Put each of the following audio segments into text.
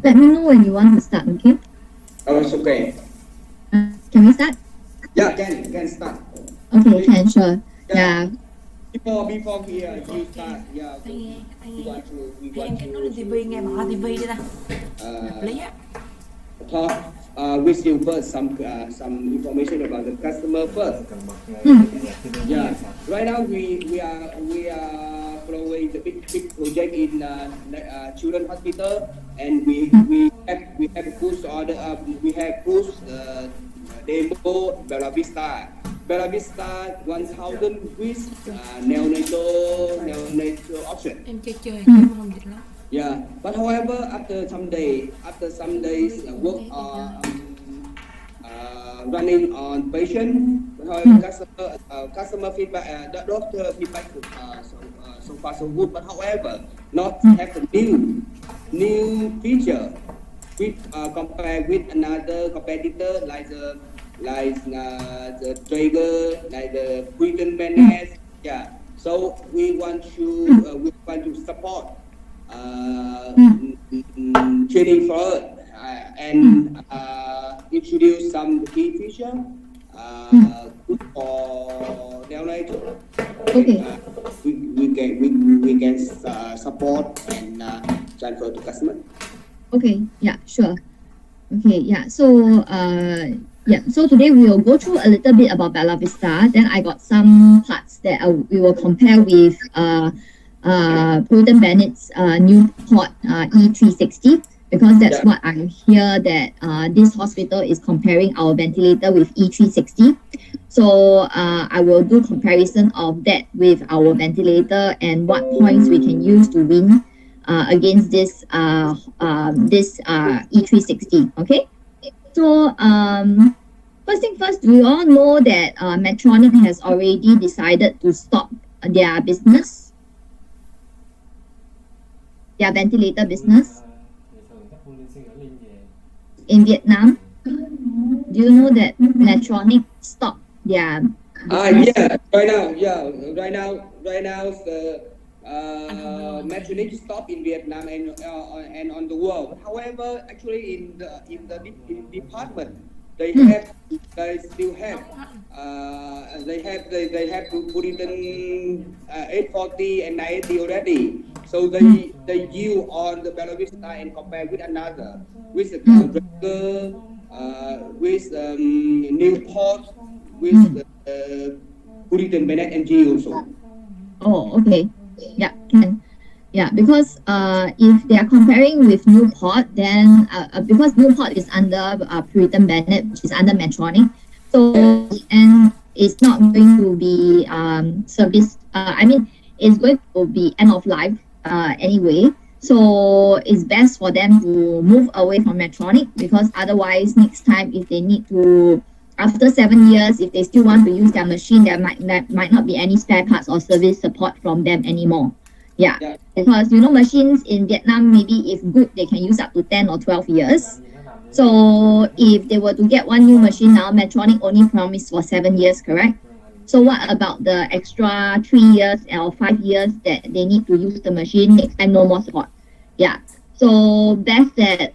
let me know when you want to start, okay? Oh, it's okay. Can we start? Yeah, can start. Okay, can, sure. Yeah. Before you start, yeah, we want to TV nghe mở TV đi ta. Hợp lý á. talk with you first some information about the customer first. Yeah, right now we are following the big project in children hospital, and we have pushed order up. We have pushed demo Bellavista 1000 with neonatal option. Em chơi em không dịch lắm. Yeah, but however, after some days work running on patient, customer feedback, the doctor feedback so far so good. But however, not have a new feature with compare with another competitor like the trigger, like the Britain Bennett. Yeah, so we want to support training for it and introduce some key feature good for neonatal. Okay. We can support and transfer to customer. Okay, yeah, sure. Okay, yeah. So so today we will go through a little bit about Bellavista. Then I got some parts that we will compare with Prudent Bennett's new port E360, because that's what I hear that this hospital is comparing our ventilator with E360. So I will do comparison of that with our ventilator and what points we can use to win against this E360. Okay. So first thing first, we all know that Medtronic has already decided to stop their business, their ventilator business in Vietnam. Do you know that Medtronic stopped their business? Right now the Medtronic stop in Vietnam and on the world. However, actually in the department they still have to put it in 840 and 980 already. So they use on the Bellavista and compare with another with the Drager, with Newport, with Puritan Bennett and G also. Oh, okay. Yeah, can. Yeah, because if they are comparing with Newport, then because Newport is under Puritan Bennett, which is under Medtronic, so and it's not going to be serviced. It's going to be end of life anyway. So it's best for them to move away from Medtronic, because otherwise next time if they need to, after 7 years, if they still want to use their machine, there might not be any spare parts or service support from them anymore. Yeah, because machines in Vietnam, maybe if good, they can use up to 10 or 12 years. So if they were to get one new machine now, Medtronic only promised for 7 years, correct? So what about the extra 3 years or 5 years that they need to use the machine? Next time, no more support. Yeah. So best that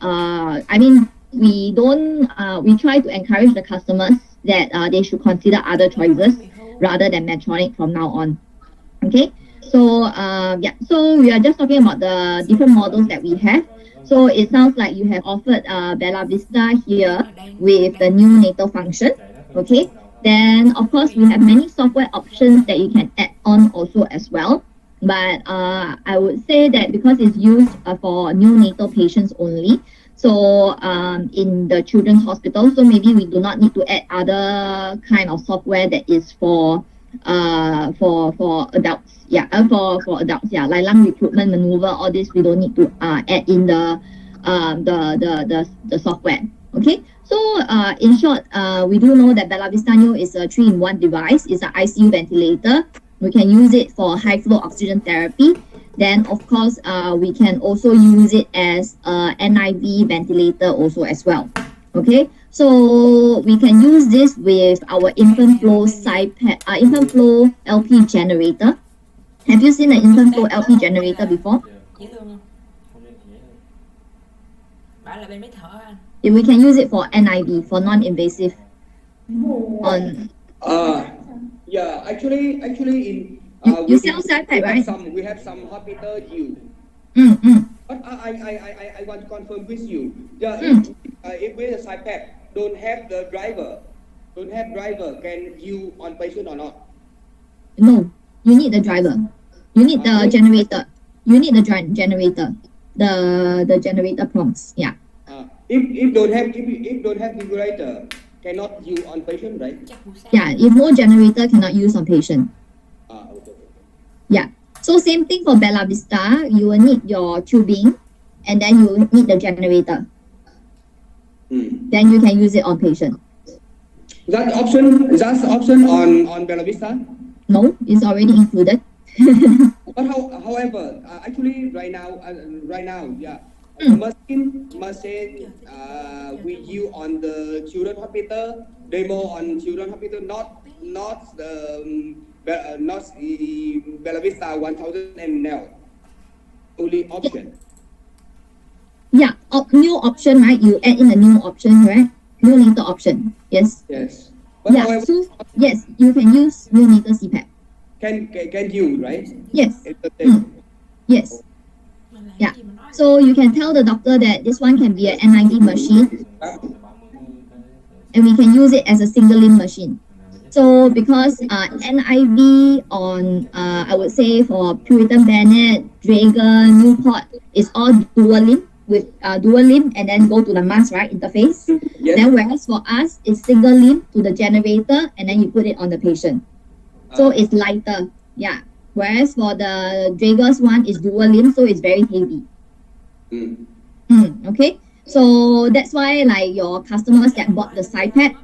we try to encourage the customers that they should consider other choices rather than Medtronic from now on. Okay. So so we are just talking about the different models that we have. So it sounds like you have offered Bellavista here with the new natal function. Okay. Then of course we have many software options that you can add on also as well. But I would say that because it's used for neonatal patients only, so in the children's hospital, so maybe we do not need to add other kind of software that is for adults. Yeah, for adults. Yeah, like lung recruitment maneuver, all this we don't need to add in the software. Okay. So in short, we do know that Bellavista Neo is a 3-in-1 device. It's an ICU ventilator. We can use it for high flow oxygen therapy. Then of course, we can also use it as a NIV ventilator also as well. Okay, so we can use this with our infant flow LP generator. Have you seen an infant flow LP generator before? Bảo là bên máy thở anh. We can use it for NIV, for non-invasive. Yeah, actually, in You sell CyPack, right? we have some hospital use. But I want to confirm with you. Yeah, if with a CyPack don't have the driver, can you on patient or not? No, you need the driver. You need the generator. You need the generator. The generator prompts. Yeah. If don't have generator, cannot use on patient, right? Yeah. If no generator, cannot use on patient. Okay. Yeah. So same thing for Bellavista. You will need your tubing, and then you need the generator. Then you can use it on patient. That's option on Bellavista? No, it's already included. But however, actually right now, yeah, the machine we use on the children hospital, demo on children hospital, not the Bellavista 1000 ml, only option. Yeah, new option, right? You add in a new option, right? Neonatal option. Yes. Yes. But Yeah. however, So yes, you can use neonatal CPAP. Can you, right? Yes. It's the same. Yes. Yeah. So you can tell the doctor that this one can be an NIV machine, and we can use it as a single limb machine. So because NIV on I would say for Puritan Bennett, Draeger, Newport is all dual limb with dual limb and then go to the mask, right, interface. Yes. Then whereas for us it's single limb to the generator and then you put it on the patient. So it's lighter. Yeah. Whereas for the Draeger's one is dual limb, so it's very heavy. Okay. So that's why like your customers that bought the CyPack,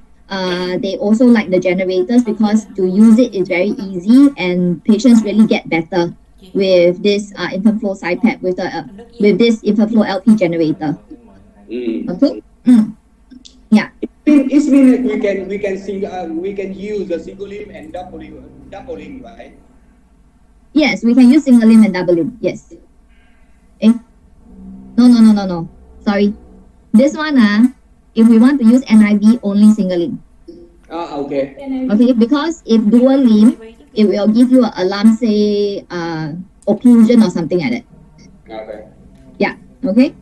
they also like the generators because to use it is very easy and patients really get better with this infant flow CyPack with this infant flow LP generator. Okay. Yeah. It means we can use the single limb and double limb, right? Yes, we can use single limb and double limb. Yes. No. Sorry. This one, if we want to use NIV, only single limb. Okay. Okay, because if dual limb, it will give you an alarm, say, occlusion or something like that. Okay. Yeah, okay.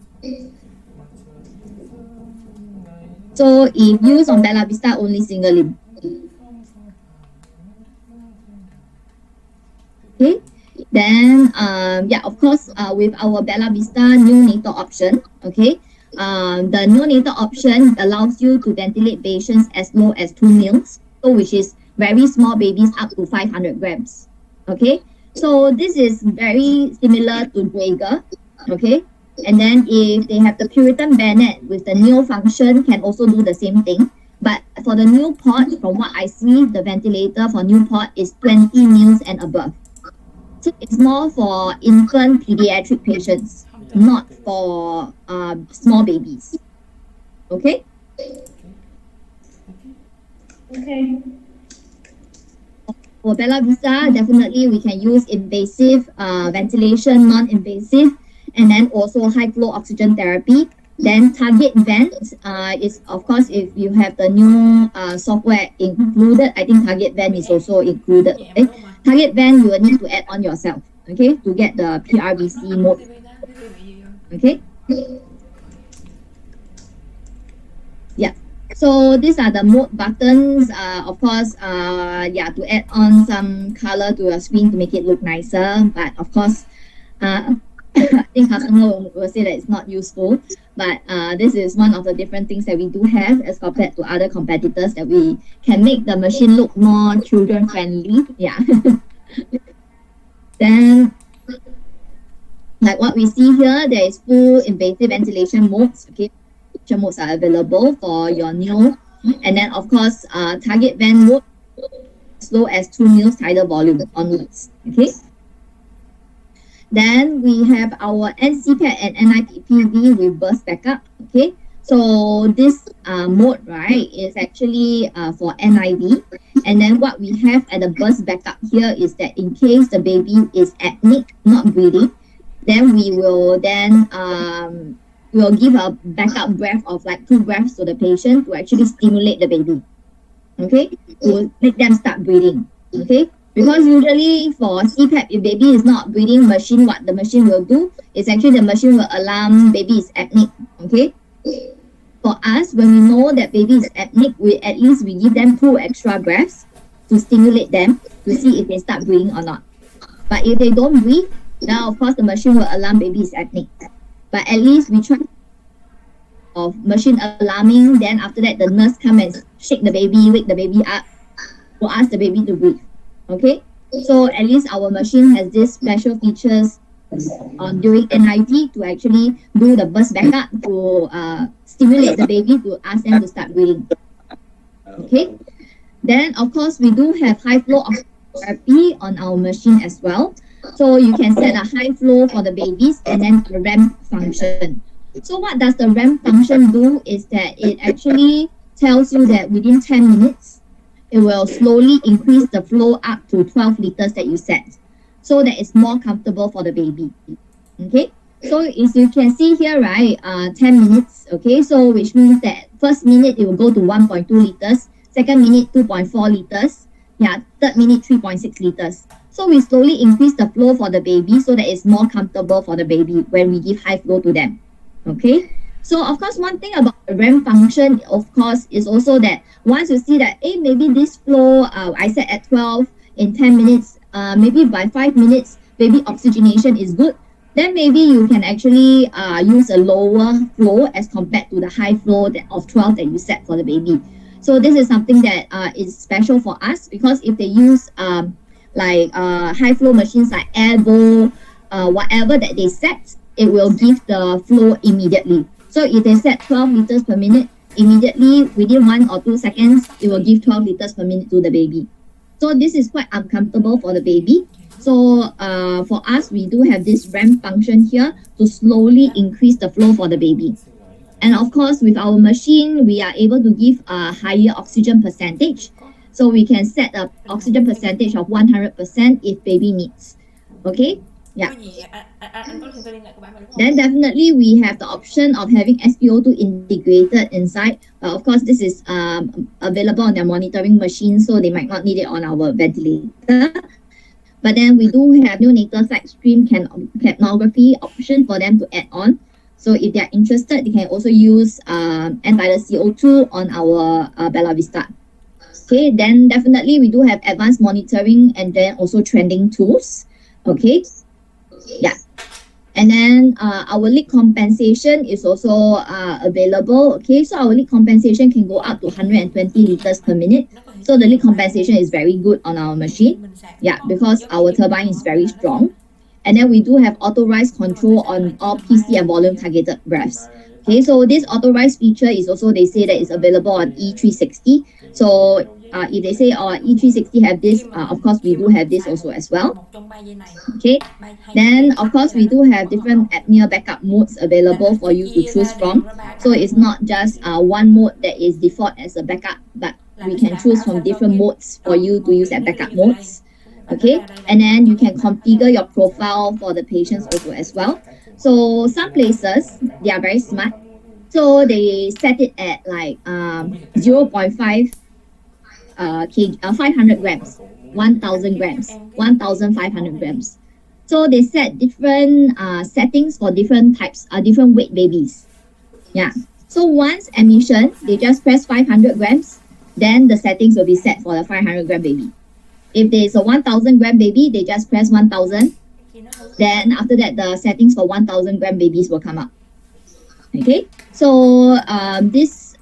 So if used on Bellavista, only single limb. Okay. Then, yeah, of course, with our Bellavista neonatal option, okay, the neonatal option allows you to ventilate patients as low as 2 mils, so which is very small babies up to 500 grams. Okay, so this is very similar to Draeger. Okay, and then if they have the Puritan Bennett with the neo function, can also do the same thing. But for the Newport, from what I see, the ventilator for Newport is 20 mils and above. So it's more for infant pediatric patients, not for small babies. Okay? Okay. For Bellavista, definitely we can use invasive ventilation, non-invasive, and then also high flow oxygen therapy. Then target vent is, of course, if you have the new software included, I think target vent is also included. Okay? Target vent you will need to add on yourself, okay, to get the PRVC mode. Okay. Yeah. So these are the mode buttons. Of course, yeah, to add on some color to your screen to make it look nicer. But of course, I think customer will say that it's not useful. But this is one of the different things that we do have as compared to other competitors, that we can make the machine look more children friendly. Yeah. Then, like what we see here, there is full invasive ventilation modes. Okay, ventilation modes are available for your neo, and then of course, target vent mode, as low as 2 mils tidal volume onwards. Okay. Then we have our NCPAD and NIPPV with burst backup. Okay, so this mode, right, is actually for NIV. And then what we have at the burst backup here is that in case the baby is apneic, not breathing, then we will then we'll give a backup breath of like 2 breaths to the patient to actually stimulate the baby. Okay, to make them start breathing. Okay, because usually for CPAP, if baby is not breathing, what the machine will do is actually the machine will alarm baby is apneic. Okay, for us, when we know that baby is apneic, at least we give them 2 extra breaths to stimulate them to see if they start breathing or not. But if they don't breathe, now of course the machine will alarm baby is apneic. But at least we try of machine alarming, then after that the nurse come and shake the baby, wake the baby up to ask the baby to breathe. Okay, so at least our machine has this special features during NIV to actually do the burst backup to stimulate the baby to ask them to start breathing. Okay, then of course we do have high flow therapy on our machine as well. So you can set a high flow for the babies and then the REM function. So what does the REM function do is that it actually tells you that within 10 minutes, it will slowly increase the flow up to 12 liters that you set. So that it's more comfortable for the baby. Okay, so as you can see here, right, 10 minutes, okay, so which means that first minute it will go to 1.2 liters, second minute 2.4 liters, yeah, third minute 3.6 liters. So we slowly increase the flow for the baby so that it's more comfortable for the baby when we give high flow to them. Okay, so of course one thing about the REM function, of course, is also that once you see that, hey, maybe this flow I set at 12 in 10 minutes, maybe by 5 minutes, baby oxygenation is good, then maybe you can actually use a lower flow as compared to the high flow of 12 that you set for the baby. So this is something that is special for us, because if they use high flow machines like Airbo, whatever that they set, it will give the flow immediately. So if they set 12 liters per minute, immediately within 1 or 2 seconds, it will give 12 liters per minute to the baby. So this is quite uncomfortable for the baby. So for us, we do have this REM function here to slowly increase the flow for the baby. And of course, with our machine, we are able to give a higher oxygen percentage. So we can set an oxygen percentage of 100% if baby needs. Okay? Yeah. Then definitely we have the option of having SpO2 integrated inside. Of course, this is available on their monitoring machine, so they might not need it on our ventilator. But then we do have neonatal side stream capnography option for them to add on. So if they are interested, they can also use end-tidal CO2 on our Bellavista. Okay, then definitely we do have advanced monitoring and then also trending tools. Okay. Yeah, and then our leak compensation is also available. Okay, so our leak compensation can go up to 120 liters per minute. So the leak compensation is very good on our machine. Yeah, because our turbine is very strong. And then we do have auto rise control on all PC and volume targeted breaths. Okay, so this auto rise feature is also, they say that it's available on E360. So if they say E360 have this, of course we do have this also as well. Okay, then of course we do have different apnea backup modes available for you to choose from. So it's not just one mode that is default as a backup, but we can choose from different modes for you to use at backup modes. Okay, and then you can configure your profile for the patients also as well. So some places, they are very smart. So they set it at like 0.5 500 grams, 1,000 grams, 1,500 grams. So they set different settings for different types, different weight babies. Yeah. So once admission, they just press 500 grams, then the settings will be set for the 500 gram baby. If there's a 1,000 gram baby, they just press 1,000. Then after that, the settings for 1,000 gram babies will come up. Okay. So this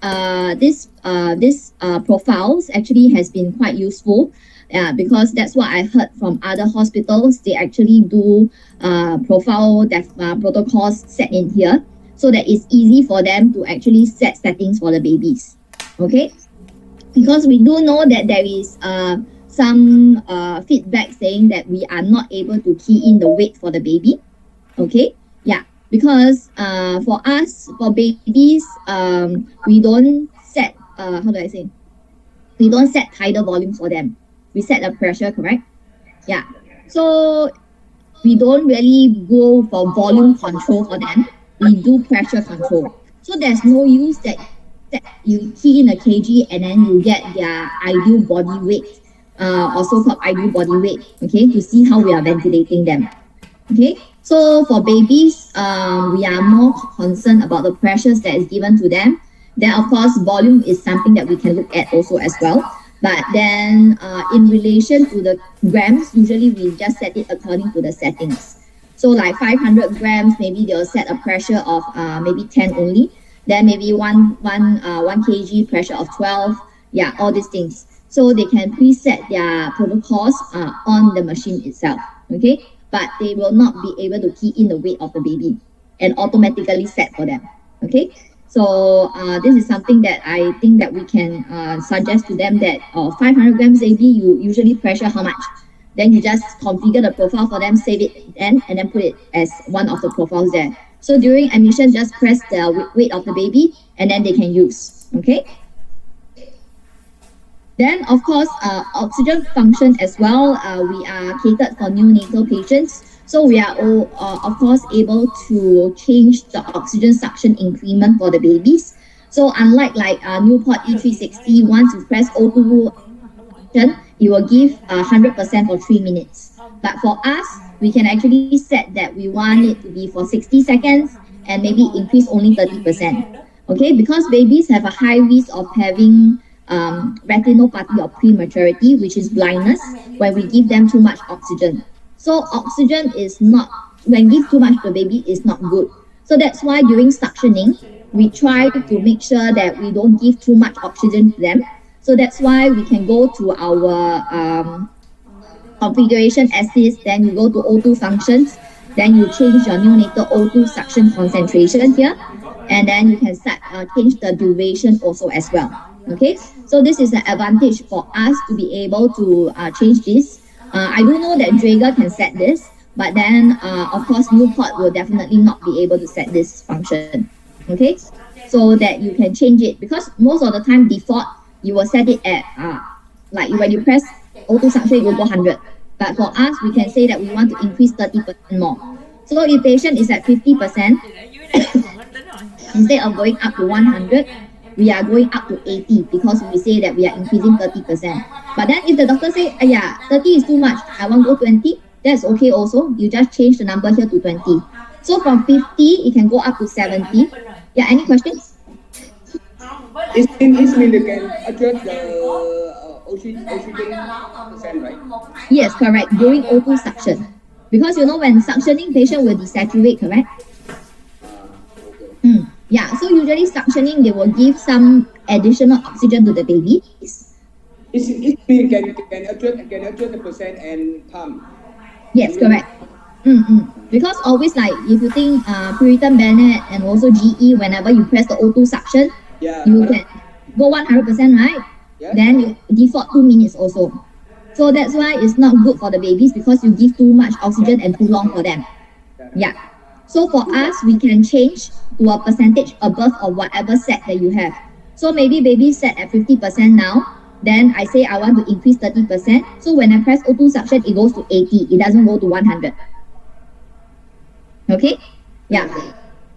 profiles actually has been quite useful, because that's what I heard from other hospitals. They actually do profile protocols set in here, so that it's easy for them to actually set settings for the babies. Okay, because we do know that there is some feedback saying that we are not able to key in the weight for the baby. Okay, yeah, because for us, for babies, we don't set we don't set tidal volume for them. We set the pressure, correct? Yeah. So we don't really go for volume control for them. we do pressure control. So there's no use that you key in a kg and then you get their ideal body weight, or so-called ideal body weight, okay, to see how we are ventilating them. Okay, so for babies, we are more concerned about the pressures that is given to them. Then, of course, volume is something that we can look at also as well. But then, in relation to the grams, usually we just set it according to the settings. So, like 500 grams, maybe they'll set a pressure of maybe 10 only. Then maybe 1 kg pressure of 12. Yeah, all these things. So they can preset their protocols on the machine itself. Okay, but they will not be able to key in the weight of the baby and automatically set for them. Okay, so this is something that I think that we can suggest to them that 500 grams baby, you usually pressure how much? Then you just configure the profile for them, save it and then put it as one of the profiles there. So during admission, just press the weight of the baby and then they can use. Okay. Then, of course, oxygen function as well. We are catered for neonatal patients. So we are all, of course, able to change the oxygen suction increment for the babies. So unlike like Newport E360, once you press O2, it will give 100% for 3 minutes. But for us, we can actually set that we want it to be for 60 seconds and maybe increase only 30%. Okay, because babies have a high risk of having retinopathy or prematurity, which is blindness, when we give them too much oxygen. So oxygen is not, when give too much to the baby, is not good. So that's why during suctioning, we try to make sure that we don't give too much oxygen to them. So that's why we can go to our configuration assist, then you go to O2 functions, then you change your neonatal O2 suction concentration here, and then you can start change the duration also as well. Okay, so this is an advantage for us to be able to change this. I do know that Draeger can set this, but then of course Newport will definitely not be able to set this function. Okay, so that you can change it, because most of the time default you will set it at like when you press O2 suction, it will go 100. But for us, we can say that we want to increase 30% more. So if patient is at 50%, instead of going up to 100, we are going up to 80 because we say that we are increasing 30%. But then if the doctor say, yeah, 30 is too much, I want to go 20, that's okay also. You just change the number here to 20. So from 50, it can go up to 70. Yeah, any questions? It means they can adjust the oxygen percent, right? Yes, correct. During O2 suction. Because you know when suctioning, patient will desaturate, correct? Yeah, so usually suctioning, they will give some additional oxygen to the babies. It means can adjust the percent and pump. Yes, correct. Because always like if you think Puritan Bennett and also GE, whenever you press the O2 suction, you can go 100%, right? Then you default 2 minutes also. So that's why it's not good for the babies, because you give too much oxygen and too long for them. Yeah. So for us, we can change to a percentage above or whatever set that you have. So maybe baby set at 50% now. Then I say I want to increase 30%. So when I press O2 suction, it goes to 80. It doesn't go to 100. Okay? Yeah.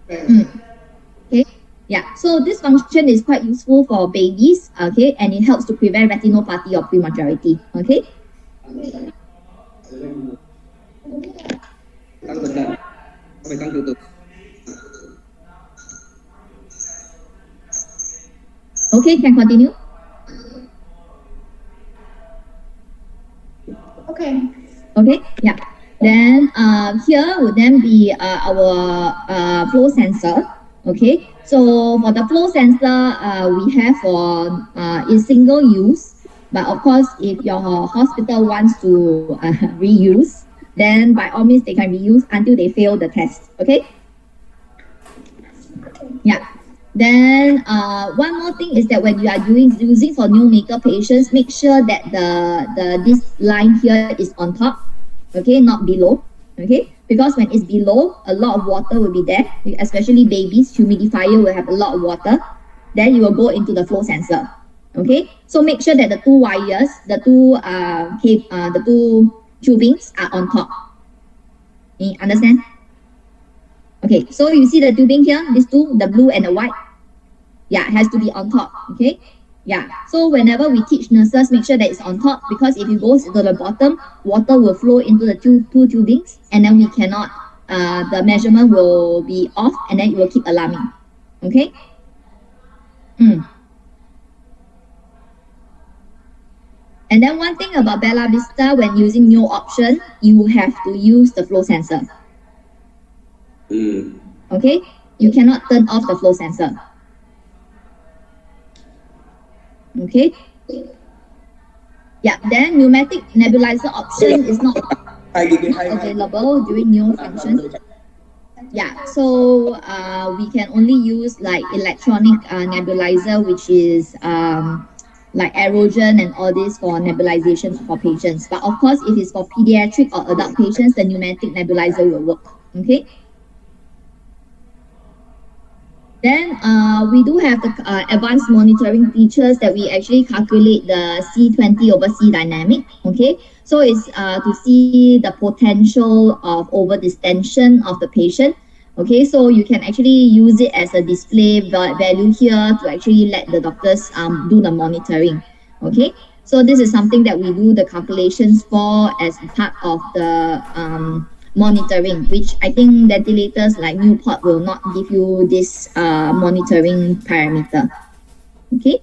Okay? Yeah. So this function is quite useful for babies. Okay? And it helps to prevent retinopathy or prematurity. Okay? Okay, can continue. Okay, yeah. Then here would then be our flow sensor. Okay, so for the flow sensor, we have for is single use, but of course, if your hospital wants to reuse, then by all means they can reuse until they fail the test. Okay. Yeah. Then one more thing is that when you are using for neonatal patients, make sure that this line here is on top, okay, not below, okay, because when it's below, a lot of water will be there, especially babies. Humidifier will have a lot of water. Then you will go into the flow sensor, okay. So make sure that the two wires, the two tubings are on top. You understand? Okay, so you see the tubing here, these two, the blue and the white. Yeah, it has to be on top. Okay. Yeah. So whenever we teach nurses, make sure that it's on top, because if it goes to the bottom, water will flow into the two tubings, and then we cannot. The measurement will be off, and then it will keep alarming. Okay. And then one thing about Bellavista, when using new option, you have to use the flow sensor. Okay, you cannot turn off the flow sensor. Okay. Yeah, then pneumatic nebulizer option is not available during new function. Yeah, so we can only use like electronic nebulizer, which is like erosion and all this for nebulization for patients. But of course, if it's for pediatric or adult patients, the pneumatic nebulizer will work. Okay. Then we do have the advanced monitoring features that we actually calculate the C20 over C dynamic. Okay, so it's to see the potential of over distension of the patient. Okay, so you can actually use it as a display value here to actually let the doctors do the monitoring. Okay, so this is something that we do the calculations for as part of the monitoring, which I think ventilators like Newport will not give you this monitoring parameter. Okay.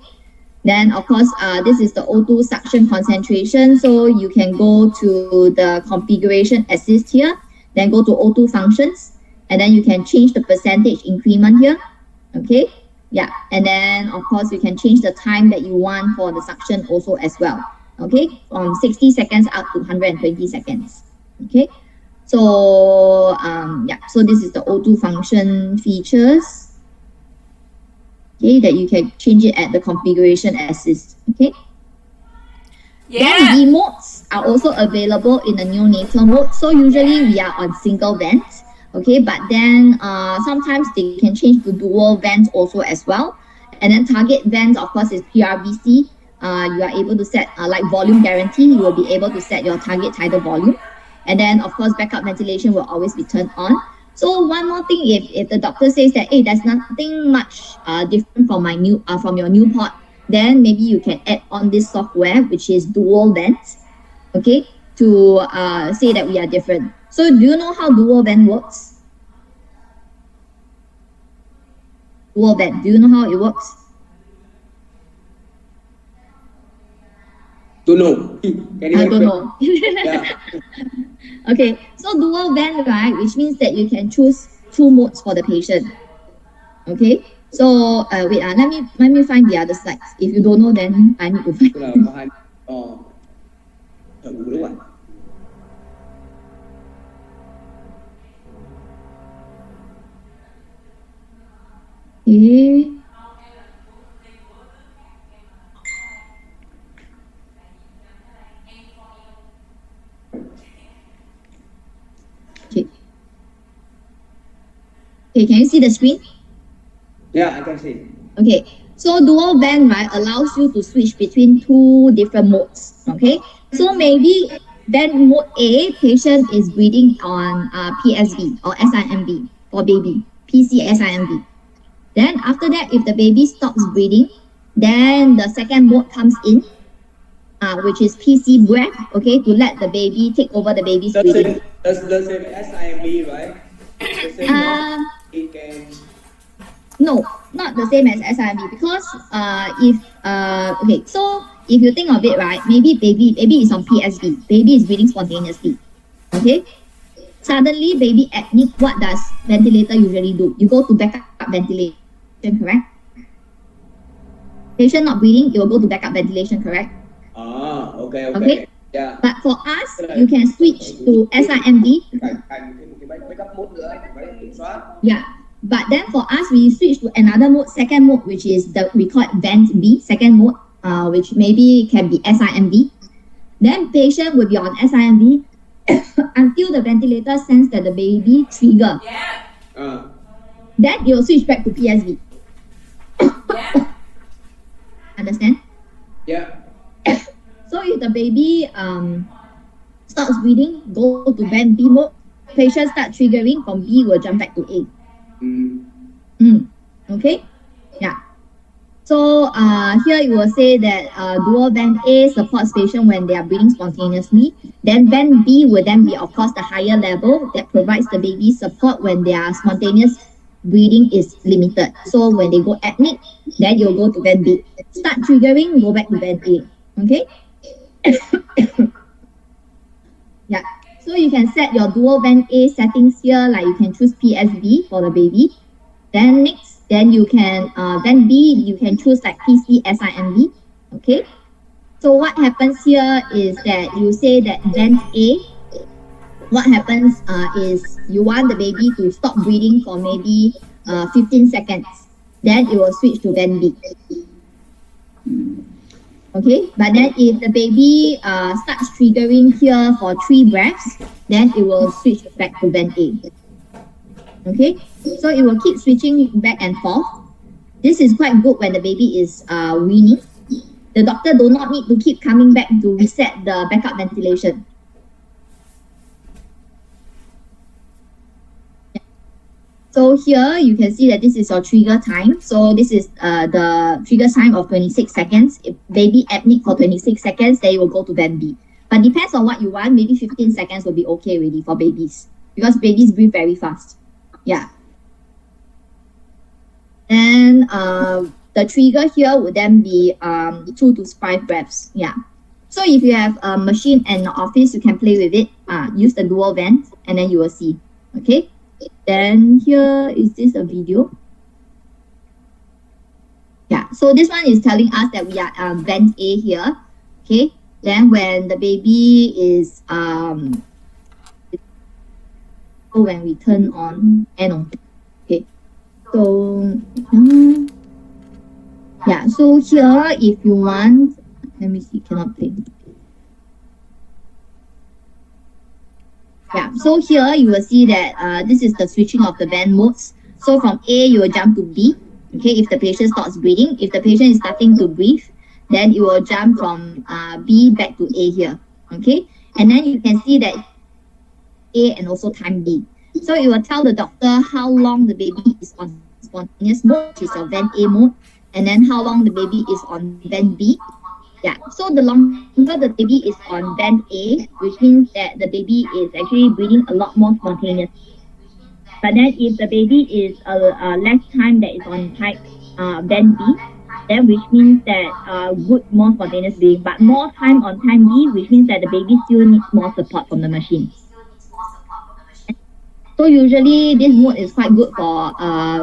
Then of course, this is the O2 suction concentration. So you can go to the configuration assist here, then go to O2 functions, and then you can change the percentage increment here. Okay. Yeah. And then of course, you can change the time that you want for the suction also as well. Okay. From 60 seconds up to 120 seconds. Okay. So yeah, so this is the O2 function features. Okay, that you can change it at the configuration assist. Okay. Then V modes are also available in the neonatal mode. So usually we are on single vents. Okay, but then sometimes they can change to dual vents also as well. And then target vents, of course, is PRVC. You are able to set like volume guarantee. You will be able to set your target tidal volume. And then, of course, backup ventilation will always be turned on. So one more thing, if the doctor says that, hey, there's nothing much different from from your new port, then maybe you can add on this software, which is dual vents, okay, to say that we are different. So do you know how dual vent works? Dual vent, do you know how it works? Don't know. I don't know. Yeah. Okay, so dual vent, right, which means that you can choose two modes for the patient. Okay, so wait, let me find the other slides. If you don't know, then I need to find. Okay. Okay, can you see the screen? Yeah, I can see. Okay, so dual vent, right, allows you to switch between two different modes. Okay, so maybe vent mode A, patient is breathing on PSV or SIMV for baby, PCSIMV. Then after that, if the baby stops breathing, then the second mode comes in, which is PC breath, okay, to let the baby take over the baby's breathing. That's the same as SIMV, right? The same no, not the same as SIMV, because okay, so if you think of it, right, maybe baby is on PSV, baby is breathing spontaneously, okay. Suddenly baby admit, what does ventilator usually do? You go to backup ventilation, correct? Patient not breathing, you will go to backup ventilation, correct? Okay. Yeah. But for us, you can switch to SIMV. Yeah. But then for us, we switch to another mode, second mode, which is we call it vent B, second mode, which maybe can be SIMV. Then patient will be on SIMV until the ventilator sense that the baby trigger. Then you'll switch back to PSV. Understand? Yeah. So if the baby stops breathing, go to vent B mode. patient start triggering, from B will jump back to A. Okay, yeah. So here it will say that dual band A supports patient when they are breathing spontaneously. Then band B will then be, of course, the higher level that provides the baby support when their spontaneous breathing is limited. So when they go apneic, then you'll go to band B. Start triggering, go back to band A. Okay. Yeah. So you can set your dual band A settings here, like you can choose PSB for the baby. Then next, then you can then B, you can choose like PCSIMB. Okay. So what happens here is that you say that band A, what happens is you want the baby to stop breathing for maybe 15 seconds. Then it will switch to band B. Okay, but then if the baby starts triggering here for 3 breaths, then it will switch back to band A. Okay, so it will keep switching back and forth. This is quite good when the baby is weaning. The doctor do not need to keep coming back to reset the backup ventilation. So here you can see that this is your trigger time. So this is the trigger time of 26 seconds. If baby apneic for 26 seconds, then you will go to band B. But depends on what you want. Maybe 15 seconds will be okay already for babies, because babies breathe very fast. Yeah. And the trigger here would then be 2 to 5 breaths. Yeah. So if you have a machine in the office, you can play with it. Use the dual vent, and then you will see. Okay. Then here is this a video. Yeah. So this one is telling us that we are vent A here. Okay. Then when the baby is when we turn on and on. Okay. So yeah, so here if you want, let me see, cannot play. Yeah, so here you will see that this is the switching of the band modes. So from A, you will jump to B. Okay, if the patient stops breathing. If the patient is starting to breathe, then it will jump from B back to A here. Okay, and then you can see that A and also time B. So it will tell the doctor how long the baby is on spontaneous mode, which is your vent A mode, and then how long the baby is on vent B. Yeah, so the longer the baby is on vent A, which means that the baby is actually breathing a lot more spontaneous. But then if the baby is less time that is on type vent B, then which means that good more spontaneous breathing, but more time on time B, which means that the baby still needs more support from the machine. So usually this mode is quite good for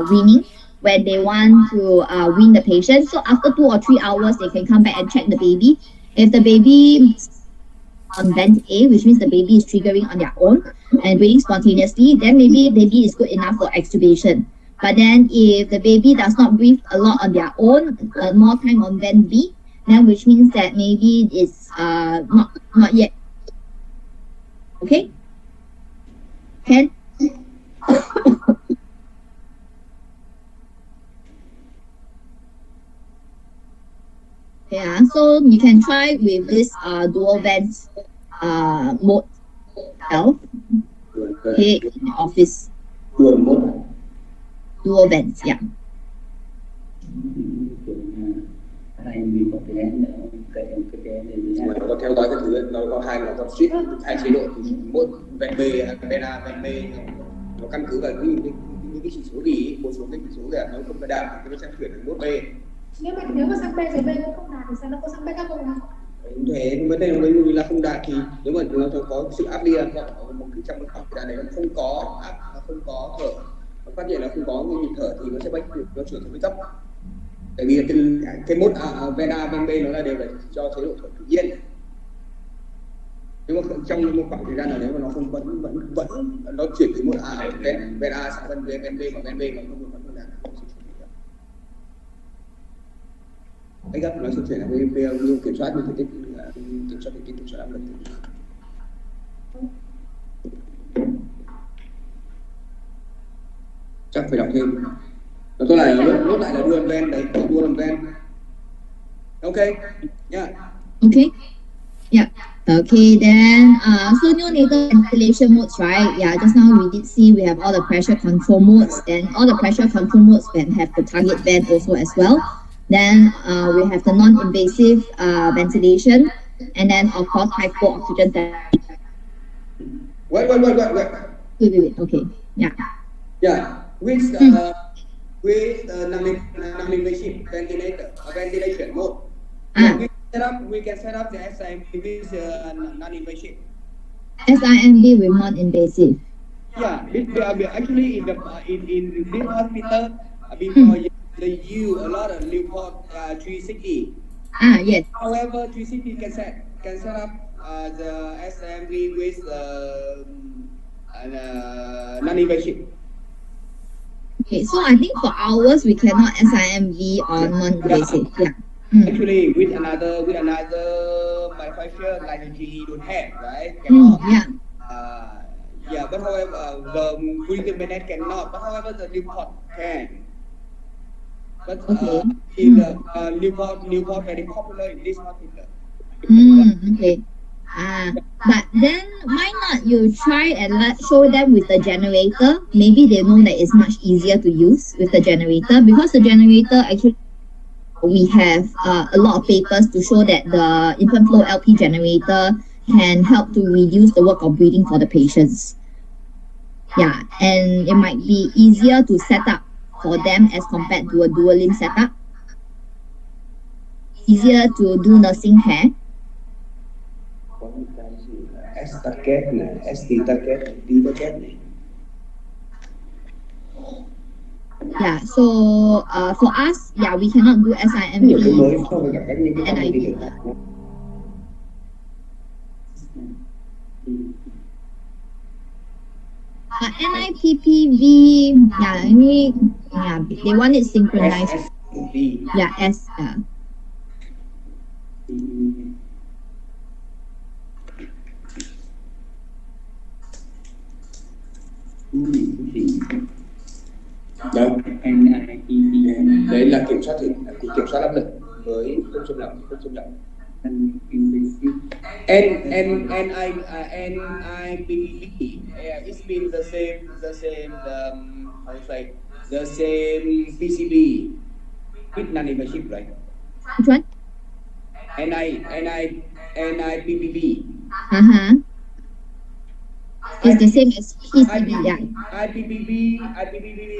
weaning, when they want to wean the patient. So after 2 or 3 hours, they can come back and check the baby. If the baby on vent A, which means the baby is triggering on their own and breathing spontaneously, then maybe baby is good enough for extubation. But then if the baby does not breathe a lot on their own, more time on vent B, then which means that maybe it's not yet. Okay? Can? Yeah, so you can try with this dual vent mode L. Okay, in the office. Dual vents, yeah. Mà nó có theo dõi cái thứ, nó có hai, nó có switch hai chế độ, một vent B, vent A, vent B nó căn cứ vào những cái chỉ số gì, một số cái chỉ số là nó không đạt thì nó sẽ chuyển thành mode B. Nếu mà sang B thì B nó không đạt thì sao nó có sang backup không? Thế vấn đề là không đạt thì nếu mà nó có sự áp liên hoặc một cái trong cái khoảng thời gian này nó không có nó không có thở, nó phát hiện là không có cái nhịp thở thì nó sẽ nó chuyển thành backup. Tại vì cái mode vent A, vent B nó là đều là cho chế độ thở tự nhiên. Nhưng mà trong một khoảng thời gian nào đấy mà nó không vẫn nó chuyển từ mode A vent A sang vent B và vent B nó không vẫn là cái gấp nó sẽ chuyển là cái kiểm soát như thế, kiểm soát áp lực. Chắc phải đọc thêm. Nó tôi lại nốt lại là dual vent đấy, dual vent. Ok, yeah. Okay, yeah. Okay, then so neonatal ventilation modes, right? Yeah, just now we did see we have all the pressure control modes. Then all the pressure control modes can have the target vent also as well. Then we have the non-invasive ventilation, and then of course hypo-oxygen therapy. Wait. Wait. Okay, yeah. Yeah, with non-invasive ventilation mode. Yeah, we can set up the SIMV with non-invasive. SIMV with non-invasive. Yeah, actually in this hospital before they use a lot of Newport 360. Yes. However, 360 can set up the SIMV with non-invasive. Okay, so I think for ours we cannot SIMV on non-invasive. Yeah. Actually, with another manufacturer like the GE don't have, right? Cannot. Yeah, but however, the Britain Bennett cannot. But however, the Newport can. But in the Newport very popular in this hospital. Okay. But then why not you try and show them with the generator? Maybe they know that it's much easier to use with the generator, because the generator actually we have a lot of papers to show that the infant flow LP generator can help to reduce the work of breathing for the patients. Yeah, and it might be easier to set up for them as compared to a dual limb setup. Easier to do nursing care. S target này, SD target, D target này. Yeah, so for us, yeah, we cannot do SIMV and NIV. NIPPV, yeah, they want it synchronized. Yeah, S. Đây, đấy là kiểm soát áp lực với không xâm lấn. NIPPV, it's been the same how to say, the same PCB with non-invasive, right? Which one? NIPPV. It's the same as PCB, yeah. IPPV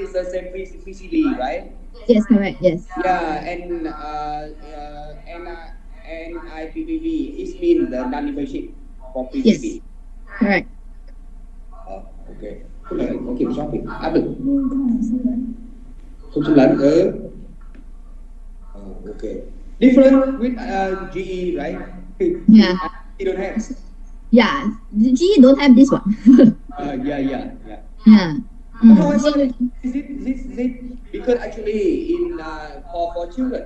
is the same PCB, right? Yes, correct, yes. Yeah, and NIPPV is mean the non-invasive for PCB. Yes, correct. Okay. Có kiểm soát áp lực không xâm lấn. Okay. Different with GE, right? Yeah. You don't have. Yeah, GE don't have this one. Yeah. So, is it because actually in for children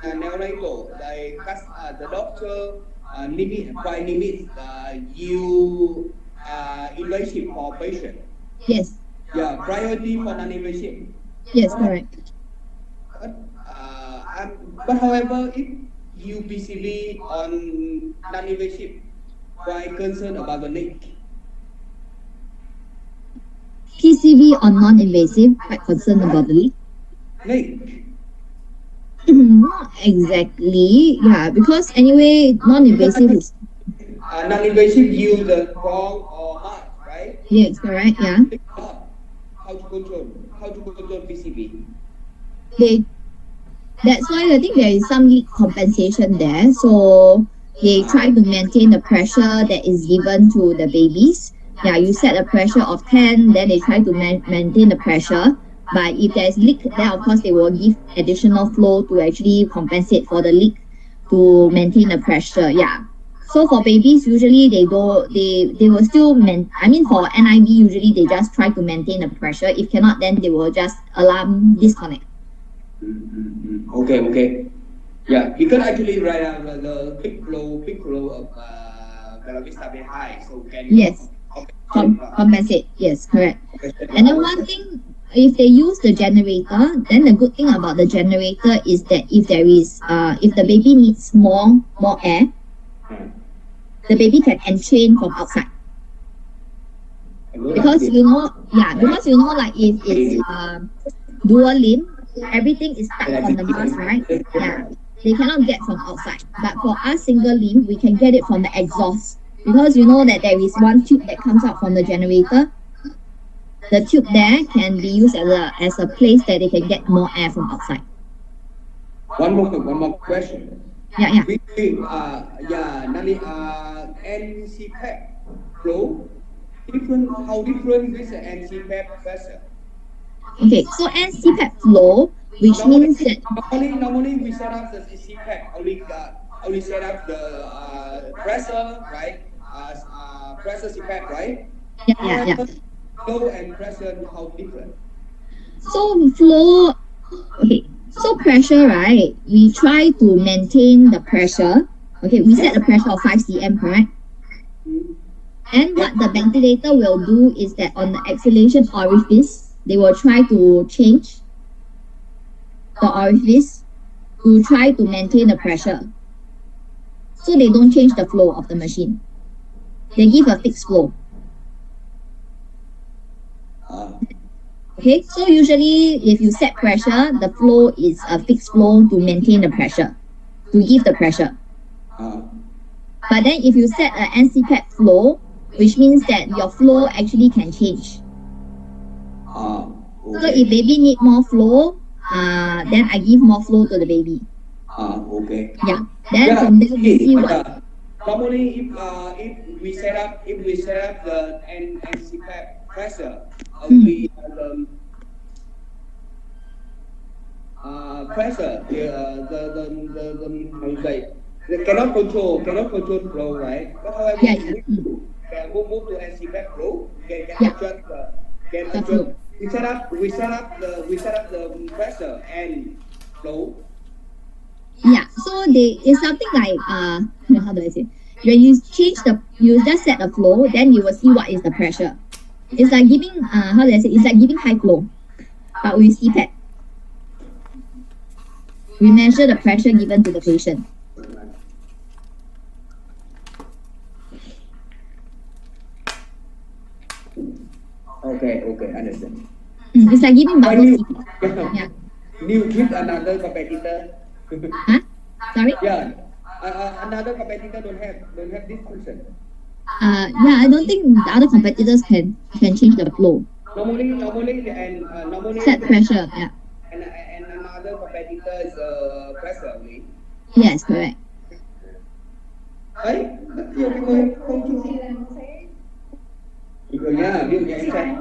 neonatal, the doctor limit you invasive for patient. yes. Yeah, priority for non-invasive. Yes, correct. But however, if you PCB on non-invasive, quite concerned about the neck. PCV on non-invasive, quite concerned about the leak. Neck. Not exactly, yeah, because anyway, non-invasive is... Non-invasive use the strong or hard, right? Yes, correct, yeah. How to control PCB? Okay. That's why I think there is some leak compensation there. So they try to maintain the pressure that is given to the babies. Yeah, you set a pressure of 10, then they try to maintain the pressure. But if there's leak, then of course they will give additional flow to actually compensate for the leak to maintain the pressure. Yeah. So for babies, usually they will still for NIV, usually they just try to maintain the pressure. If cannot, then they will just alarm disconnect. Okay. Yeah, because actually right now the peak flow of Bellavista very high, so can yes compensate. Yes, correct. And then one thing, if they use the generator, then the good thing about the generator is that if there is if the baby needs more air, the baby can entrain from outside. Because like if it's dual limb, everything is stuck on the mask, right? Yeah, they cannot get from outside. But for us single limb, we can get it from the exhaust, because you know that there is one tube that comes out from the generator. The tube there can be used as a place that they can get more air from outside. One more question. Yeah. NCPAP flow, how different with the NCPAP pressure? Okay, so NCPAP flow, which means that normally we set up the CPAP, only set up the pressure, right? Pressure CPAP, right? Yeah. Flow and pressure, how different? So flow, okay. So pressure, right? We try to maintain the pressure. Okay, we set the pressure of 5 cm, correct? And what the ventilator will do is that on the exhalation orifice, they will try to change the orifice to try to maintain the pressure. So they don't change the flow of the machine. They give a fixed flow. Okay, so usually if you set pressure, the flow is a fixed flow to maintain the pressure, to give the pressure. But then if you set an NCPAP flow, which means that your flow actually can change. So if baby need more flow, then I give more flow to the baby. Okay. Yeah. Then from there we see what. Normally, if we set up the NCPAP pressure, we pressure they cannot control flow, right? But however, we can move to NCPAP flow. Can adjust. We set up the pressure and flow. Yeah, so it's something like how do I say? When you you just set the flow, then you will see what is the pressure. It's like giving it's like giving high flow, but with CPAP. We measure the pressure given to the patient. Okay, understand. It's like giving bubble CPAP. Yeah. New with another competitor. Huh? Sorry? Yeah. Another competitor don't have this function. I don't think the other competitors can change the flow. Normally Set pressure, yeah. And another competitor is pressure only. Yes, correct. Đấy, rất nhiều cái mới không chịu. Rồi nha, ví dụ như em chạy.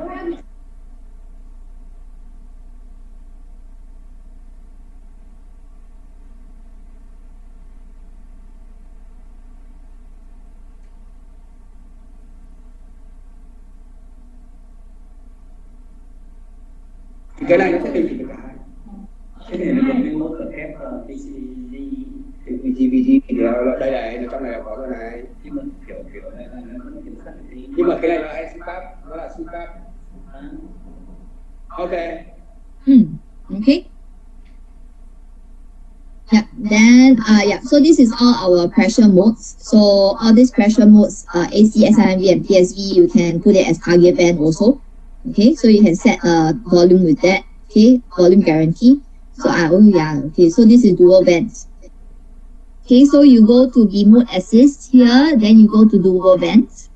Cái này nó sẽ điều chỉnh được cả hai. Cái này nó còn biến mốt ở thép PCD thì đây này, trong này là có cái này. Nhưng mà kiểu này là nó kiểm soát được. Nhưng mà cái này là CPAP, nó là CPAP. Okay. Okay. Yeah. Then so this is all our pressure modes. So all these pressure modes, AC, SIMV, and PSV, you can put it as target band also. Okay, so you can set a volume with that. Okay, volume guarantee. So okay, so this is dual bands. Okay, so you go to the mode assist here, then you go to dual bands.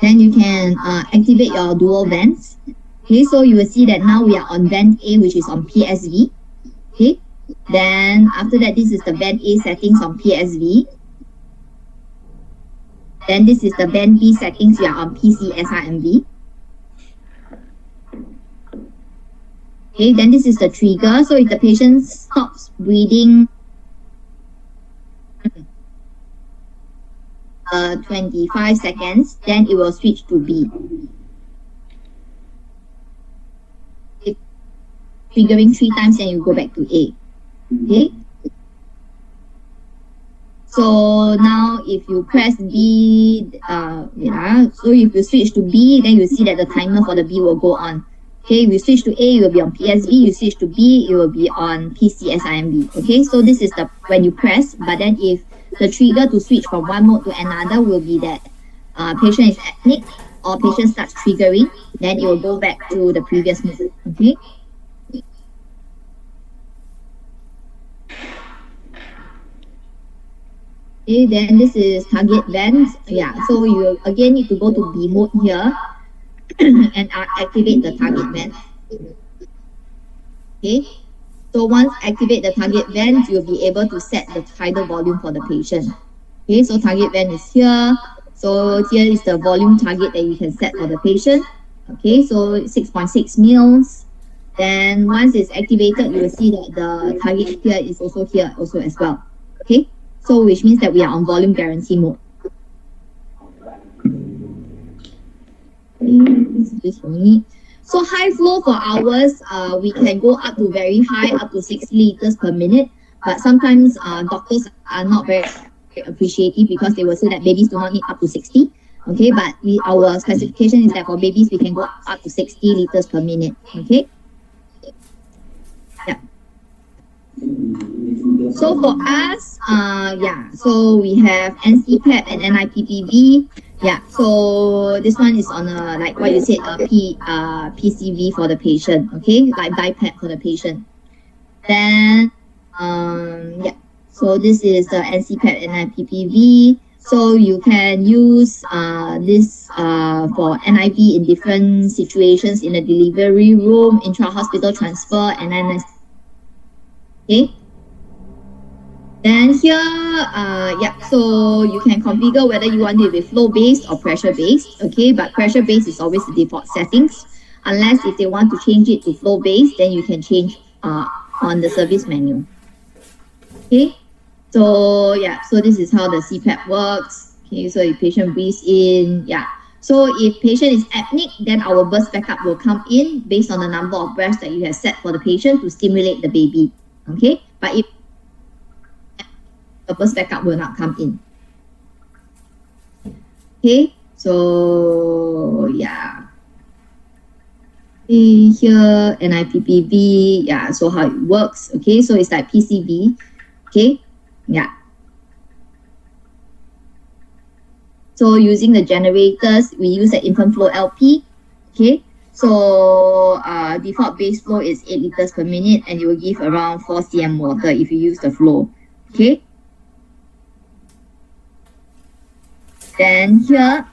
Then you can activate your dual bands. Okay, so you will see that now we are on band A, which is on PSV. Okay, then after that, this is the band A settings on PSV. Then this is the band B settings, we are on PCSIMV. Okay, then this is the trigger. So if the patient stops breathing 25 seconds, then it will switch to B. Triggering 3 times, then you go back to A. Okay. So now if you press B, so if you switch to B, then you see that the timer for the B will go on. Okay, if you switch to A, you will be on PSV. You switch to B, it will be on PCSIMV. Okay, so this is when you press, but then if the trigger to switch from one mode to another will be that patient is apneic or patient starts triggering, then it will go back to the previous mode. Okay. Okay, then this is target band. Yeah, so you again need to go to B mode here and activate the target band. Okay, so once activate the target band, you'll be able to set the tidal volume for the patient. Okay, so target band is here. So here is the volume target that you can set for the patient. Okay, so 6.6 mils. Then once it's activated, you will see that the target here is also here also as well. Okay. So which means that we are on volume guarantee mode. So high flow for hours, we can go up to very high, up to 60 liters per minute. But sometimes doctors are not very appreciative because they will say that babies do not need up to 60. Okay, but our specification is that for babies, we can go up to 60 liters per minute. Okay. Yeah. So for us, so we have NCPEP and NIPPV. Yeah, so this one is on a, like what you said, PCV for the patient, okay, like BiPAP for the patient. Then, so this is the NCPEP and NIPPV. So you can use this for NIV in different situations in the delivery room, intra-hospital transfer, and then okay. Then here, so you can configure whether you want it with flow-based or pressure-based, okay? But pressure-based is always the default settings. Unless if they want to change it to flow-based, then you can change on the service menu. Okay, so so this is how the CPAP works. Okay, so if patient breathes in, so if patient is apneic, then our burst backup will come in based on the number of breaths that you have set for the patient to stimulate the baby. Okay, but if the burst backup will not come in. Okay, so here NIPPV, so how it works. Okay, so it's like PCV. Okay, so using the generators, we use the infant flow LP. Okay, so default base flow is 8 liters per minute, and you will give around 4 cm water if you use the flow. Okay. Then here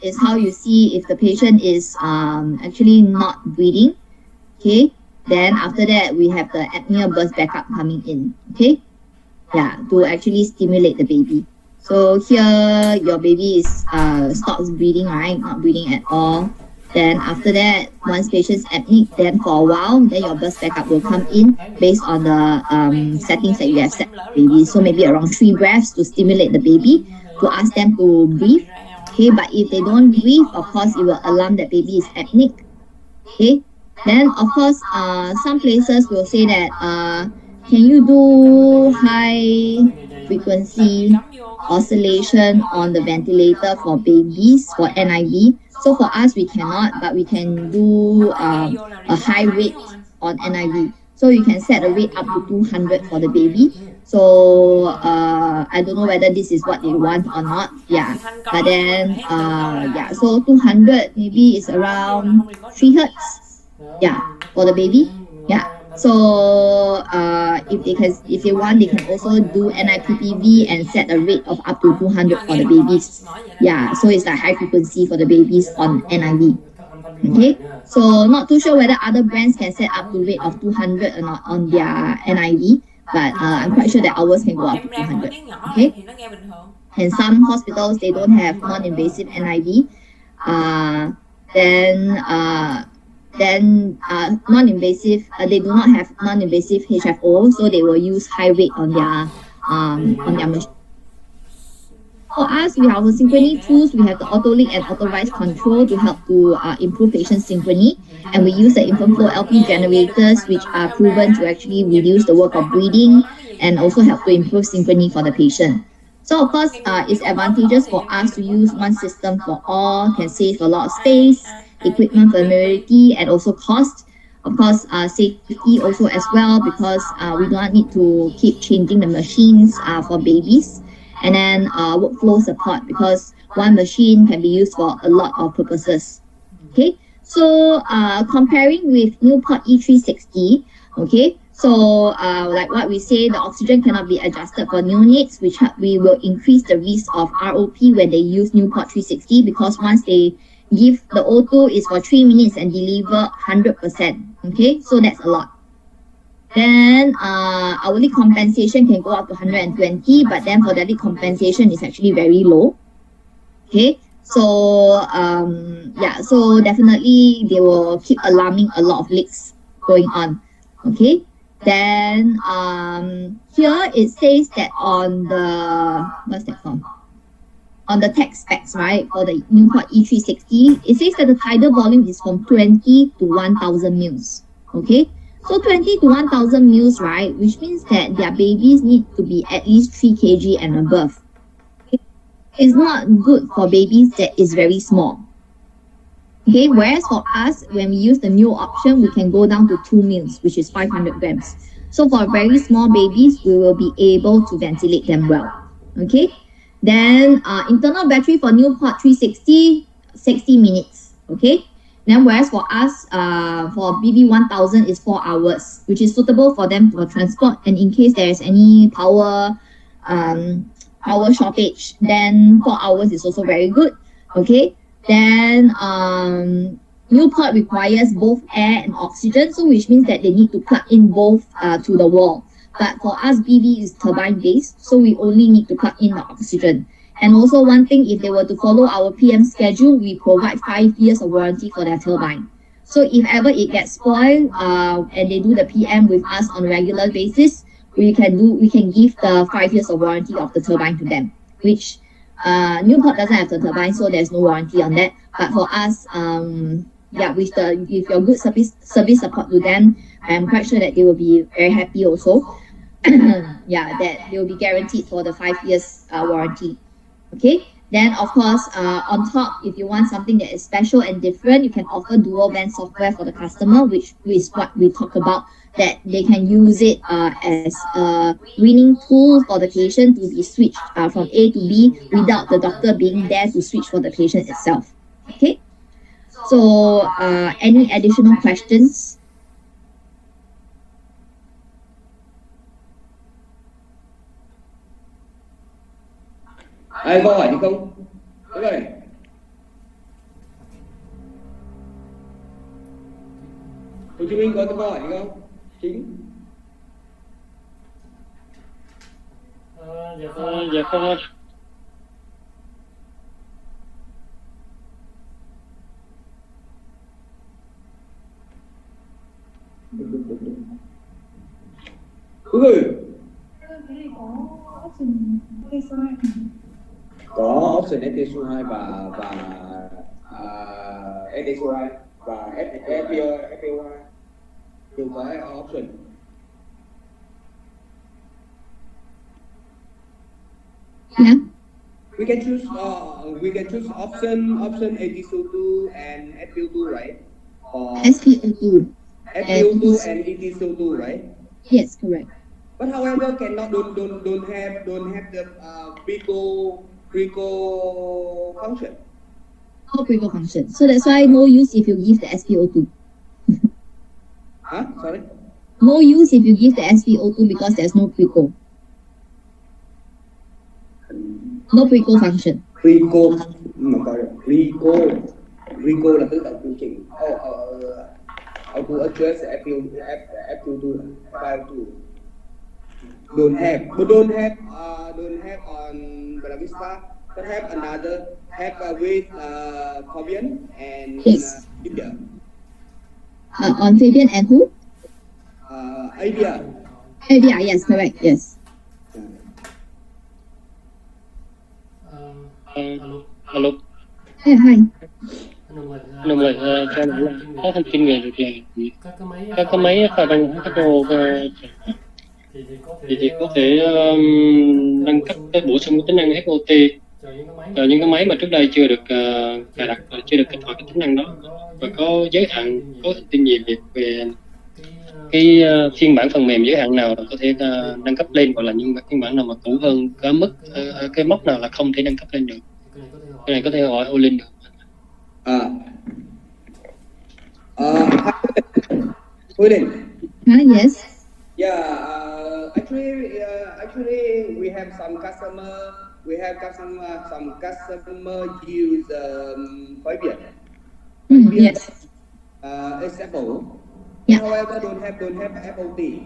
is how you see if the patient is actually not breathing. Okay. Then after that, we have the apnea burst backup coming in. Okay. To actually stimulate the baby. So here your baby is stops breathing, right? Not breathing at all. Then after that, once patient's apneic, then for a while, then your burst backup will come in based on the settings that you have set for the baby. So maybe around 3 breaths to stimulate the baby, to ask them to breathe. Okay, but if they don't breathe, of course, it will alarm that baby is apneic. Okay, then of course, some places will say that can you do high frequency oscillation on the ventilator for babies for NIV? So for us, we cannot, but we can do a high rate on NIV. So you can set a rate up to 200 for the baby. So I don't know whether this is what they want or not. But then so 200 maybe is around 3 hertz. For the baby. So if they want, they can also do NIPPV and set a rate of up to 200 for the babies. So it's like high frequency for the babies on NIV. Okay, so not too sure whether other brands can set up to rate of 200 or not on their NIV, but I'm quite sure that ours can go up to 200. Okay, and some hospitals, they don't have non-invasive NIV. Then non-invasive, they do not have non-invasive HFO, so they will use high rate on their machine. For us, we have our synchrony tools. We have the auto-leak and auto-rise control to help to improve patient synchrony. And we use the infant flow LP generators, which are proven to actually reduce the work of breathing and also help to improve synchrony for the patient. So of course, it's advantageous for us to use one system for all, can save a lot of space, equipment familiarity, and also cost. Of course, safety also as well, because we do not need to keep changing the machines for babies. And then workflow support, because one machine can be used for a lot of purposes. Okay, so comparing with Newport E360, okay, so like what we say, the oxygen cannot be adjusted for neonates, which we will increase the risk of ROP when they use Newport 360, because once they give the O2 is for 3 minutes and deliver 100%. Okay, so that's a lot. Then hourly compensation can go up to 120, but then for daily compensation is actually very low. Okay, so yeah, so definitely they will keep alarming a lot of leaks going on. Okay, then here it says that on the, what's that called, on the tech specs, right, for the Newport E360, it says that the tidal volume is from 20 to 1000 mils. Okay, so 20 to 1000 mils, right, which means that their babies need to be at least 3 kg and above. It's not good for babies that is very small. Okay, whereas for us, when we use the new option, we can go down to 2 mils, which is 500 grams. So for very small babies, we will be able to ventilate them well. Okay, then internal battery for Newport 360, 60 minutes. Okay, then whereas for us, for BB 1000 is 4 hours, which is suitable for them for transport. And in case there is any power shortage, then 4 hours is also very good. Okay, then Newport requires both air and oxygen, so which means that they need to plug in both to the wall. But for us, BB is turbine based, so we only need to plug in the oxygen. And also one thing, if they were to follow our PM schedule, we provide 5 years of warranty for their turbine. So if ever it gets spoiled and they do the PM with us on a regular basis, we can give the 5 years of warranty of the turbine to them, which Newport doesn't have the turbine, so there's no warranty on that. But for us, yeah, with your good service support to them, I'm quite sure that they will be very happy also. Yeah, that they will be guaranteed for the 5 years warranty. Okay, then of course, on top, if you want something that is special and different, you can offer dual band software for the customer, which is what we talk about, that they can use it as a winning tool for the patient to be switched from A to B without the doctor being there to switch for the patient itself. Okay, so any additional questions? Ai câu hỏi gì không? Đúng rồi. Hồ Chí Minh có câu hỏi gì không? Chính. Dạ không. Có option STSO2 và STSO2 và FPO2 đều có option. Yeah. We can choose option ATSO2 and FPO2, right? Or SPO2. FPO2 and ATSO2, right? Yes, correct. But however, cannot don't have the preco function. No preco function. So that's why no use if you give the SPO2. Huh? Sorry. No use if you give the SPO2 because there's no preco. No preco function. Preco là tự động điều chỉnh. Auto adjust FPO2 file 2. Don't have on Bellavista, but have another with Fabian and Yes. India. On Fabian and who? Idea. Idea, yes, correct, yes. Alo. Hey, hi. Anh ơi, cho anh là có thông tin về việc là các cái máy khả năng các đồ thì có thể nâng cấp bổ sung tính năng HOT Cho những cái máy mà trước đây chưa được cài đặt, chưa được kích hoạt cái tính năng đó, và có giới hạn, có thông tin gì về cái phiên bản phần mềm giới hạn nào là có thể nâng cấp lên, hoặc là những phiên bản nào mà cũ hơn cái mức cái mốc nào là không thể nâng cấp lên được. Cái này có thể hỏi Olin được. Olin. Yes. Yeah, actually, we have some customer use Fiverr. Yes. Example. Yeah. However, don't have FOT.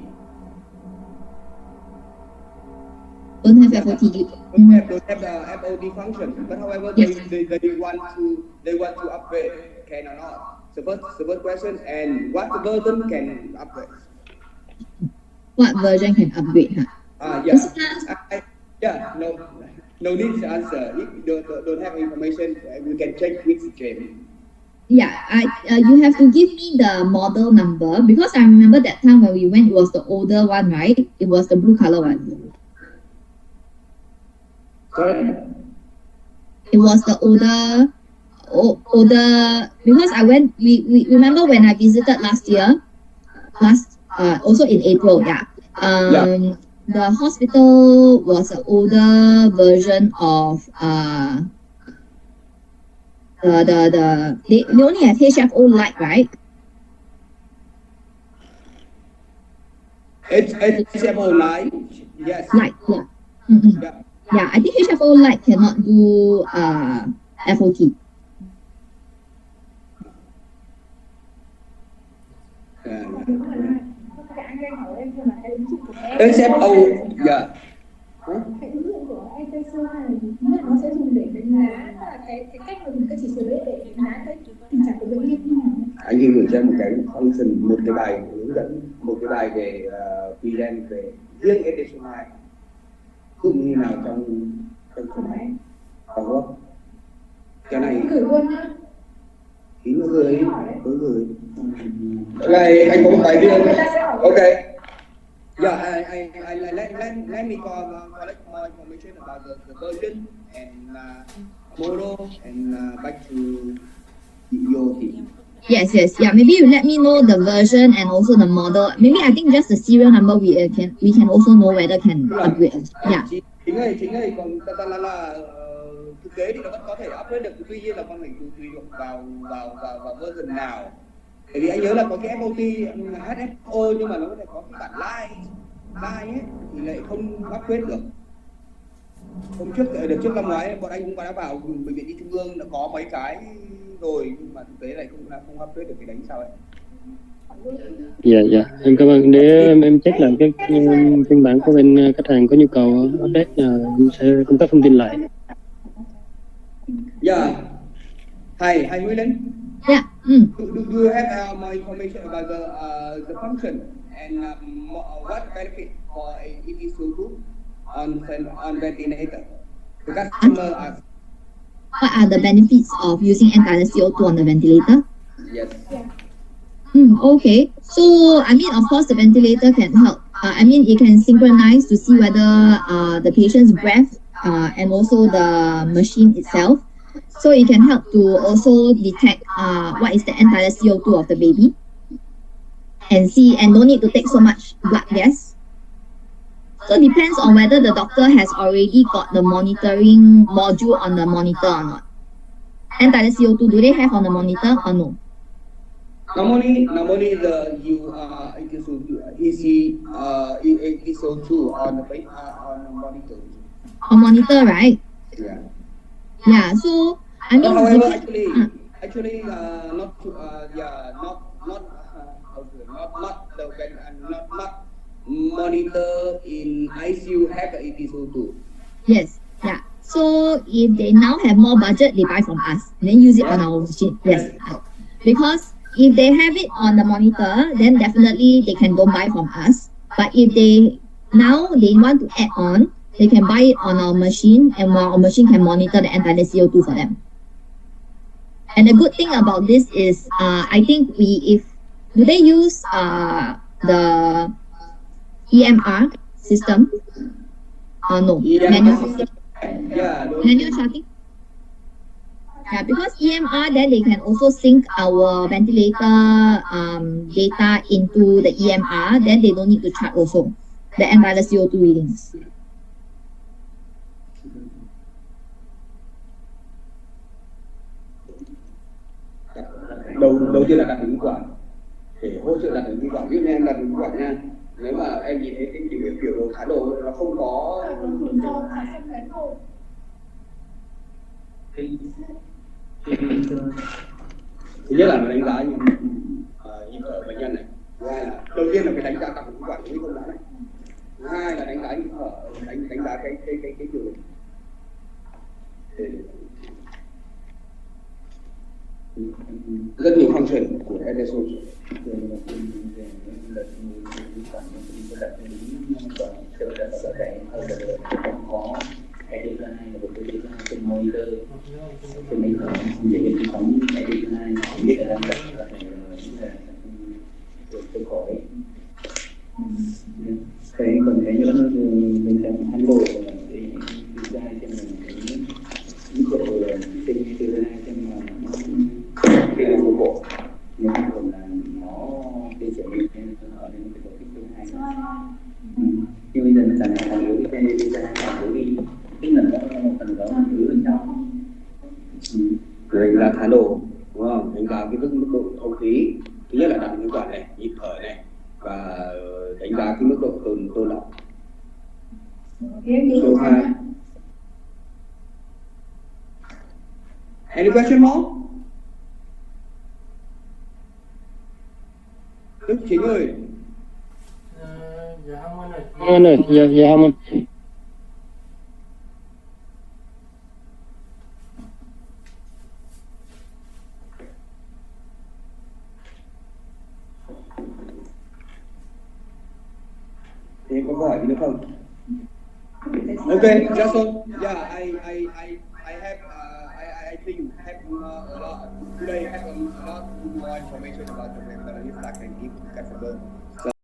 Don't have FOT. Don't have the FOT function. But however, Yes. they want to upgrade. Can or not? So first question, and what version can upgrade? What version can upgrade? Yeah. No need to answer. If you don't have information, we can check which stream. Yeah, you have to give me the model number, because I remember that time when we went, it was the older one, right? It was the blue color one. Sorry? It was the older, because I went, we remember when I visited last year, also in April, yeah. The hospital was an older version of they only have HFO light, right? HFO light, yes. Light, yeah. Yeah, I think HFO light cannot do FOT. HFO, yeah. Cái ứng dụng của ITC này nó sẽ dùng để đánh giá cái cách mà dùng cái chỉ số đấy để đánh giá cái tình trạng của bệnh nhân như nào? Anh gửi cho một cái function, một cái bài hướng dẫn, một cái bài về present về riêng ED2 cũng như nào trong số này, đúng không? Cái này gửi luôn nhá. ý nó gửi. Này anh có một bài riêng. Okay. Yeah, I let me collect more information about the version and model and back to your team. Yes. Yeah, maybe you let me know the version and also the model. Maybe I think just the serial number we can also know whether can upgrade. Yeah. Chính này còn là thực tế thì nó vẫn có thể upgrade được, tuy nhiên là con phải tùy thuộc vào version nào. Bởi vì anh nhớ là có cái FOT HFO, nhưng mà nó có thể có cái bản live ấy thì lại không upgrade được. Hôm trước năm ngoái bọn anh cũng đã vào bệnh viện Nhi Trung ương đã có mấy cái rồi, nhưng mà thực tế lại không upgrade được cái đánh sao ấy. Dạ, em cảm ơn. Để em check lại cái phiên bản của bên khách hàng có nhu cầu update, em sẽ cung cấp thông tin lại. Yeah. Hi William. Yeah. Do you have more information about the function and what benefit for ET2 on ventilator? The customer asked. What are the benefits of using anti CO2 on the ventilator? Yes. Okay. So, I mean, of course, the ventilator can help. It can synchronize to see whether the patient's breath and also the machine itself. So it can help to also detect what is the entire CO2 of the baby and no need to take so much blood gas. So it depends on whether the doctor has already got the monitoring module on the monitor or not. Entire CO2, do they have on the monitor or no? Normally it is CO2 on the monitor. On monitor, right? Yeah. Yeah. So I mean, however, actually, not monitor in ICU have the ET2. Yes. Yeah. So if they now have more budget, they buy from us, then use it on our machine. Yes. Because if they have it on the monitor, then definitely they can go buy from us. But if they want to add on, they can buy it on our machine, and our machine can monitor the entire CO2 for them. And the good thing about this is, I think do they use the EMR system? No. EMR system. Yeah. Manual shocking. Yeah, because EMR, then they can also sync our ventilator data into the EMR. Then they don't need to chart also the end vital CO2 readings. Đầu tiên là đặt hình quản để hỗ trợ đặt hình quản. Ví dụ như em đặt hình quản nha, nếu mà em nhìn thấy cái biểu đồ thái độ nó không có thứ nhất là nó đánh giá nhịp thở bệnh nhân này, thứ hai là đầu tiên là cái đánh giá đặt hình quản với không đã này, thứ hai là đánh giá nhịp thở, đánh giá cái biểu đồ. Rất nhiều function của SSO. Có cái thứ hai là một cái thứ hai trên monitor trên máy thở để hiện thực sóng cái thứ hai biết là đang đặt là tôi khỏi cái còn cái nữa mình sẽ handle là cái thứ hai xem là cái mức độ sinh thứ hai xem là nó cái đường của bộ nhưng thường là nó tiêu chuẩn như thế ở đây nó phải có cái thứ hai. Nhưng bây giờ mình cần phải đối với cái thứ hai là đối với cái lần đó phần đó đối với nhau Đánh giá thái độ, đúng không? Đánh giá cái mức độ không khí, thứ nhất là đặt cái quản này, nhịp thở này, và đánh giá cái mức độ tôn lỏng. Số 2. Any question more? Đức Chính ơi. Dạ không anh ơi. Dạ không anh. Thế có câu hỏi gì nữa không? Okay, just so yeah, I have I think you have a lot today. Have a lot more information about the Bellavista I can give customer.